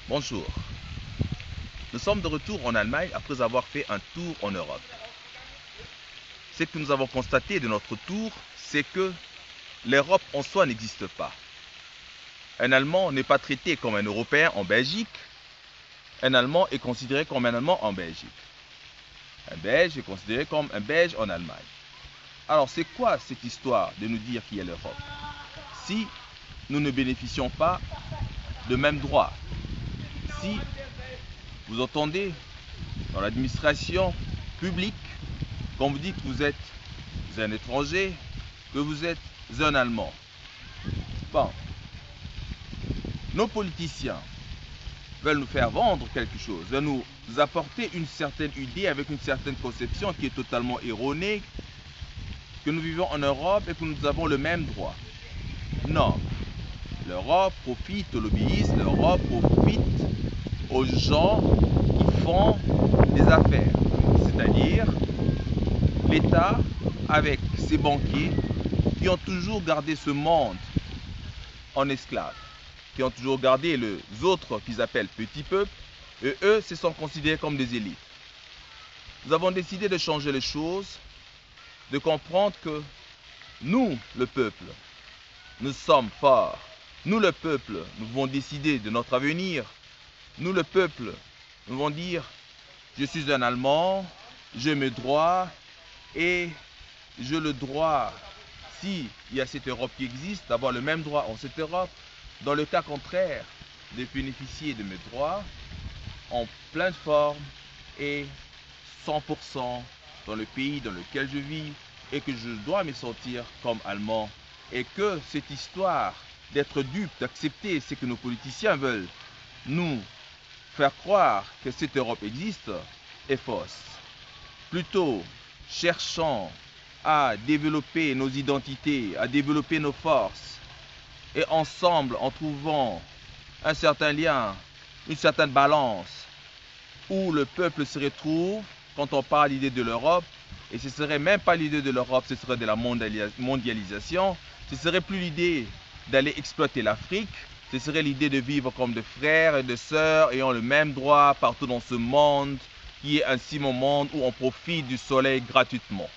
Bonjour. Nous sommes de retour en Allemagne après avoir fait un tour en Europe. Ce que nous avons constaté de notre tour, c'est que l'Europe en soi n'existe pas. Un Allemand n'est pas traité comme un Européen en Belgique. Un Allemand est considéré comme un Allemand en Belgique. Un Belge est considéré comme un Belge en Allemagne. Alors c'est quoi cette histoire de nous dire qu'il y a l'Europe si nous ne bénéficions pas de mêmes droits? Si vous entendez dans l'administration publique, quand vous dites que vous êtes un étranger, que vous êtes un Allemand. Bon, nos politiciens veulent nous faire vendre quelque chose, veulent nous apporter une certaine idée avec une certaine conception qui est totalement erronée, que nous vivons en Europe et que nous avons le même droit. Non, l'Europe profite aux lobbyistes, l'Europe profite aux gens qui font des affaires, c'est-à-dire l'État avec ses banquiers qui ont toujours gardé ce monde en esclave, qui ont toujours gardé les autres qu'ils appellent petits peuples, et eux se sont considérés comme des élites. Nous avons décidé de changer les choses, de comprendre que nous, le peuple, nous sommes forts. Nous, le peuple, nous devons décider de notre avenir. Nous, le peuple, nous devons dire « Je suis un Allemand, j'ai mes droits et j'ai le droit, s'il y a cette Europe qui existe, d'avoir le même droit en cette Europe. Dans le cas contraire, de bénéficier de mes droits en pleine forme et 100% dans le pays dans lequel je vis et que je dois me sentir comme Allemand. Et que cette histoire d'être dupe, d'accepter ce que nos politiciens veulent nous faire croire que cette Europe existe est fausse. Plutôt, cherchons à développer nos identités, à développer nos forces et ensemble, en trouvant un certain lien, une certaine balance où le peuple se retrouve quand on parle l'idée de l'Europe, et ce serait même pas l'idée de l'Europe, ce serait de la mondialisation, ce serait plus l'idée d'aller exploiter l'Afrique, ce serait l'idée de vivre comme des frères et des sœurs ayant le même droit partout dans ce monde, qui est un si bon monde où on profite du soleil gratuitement.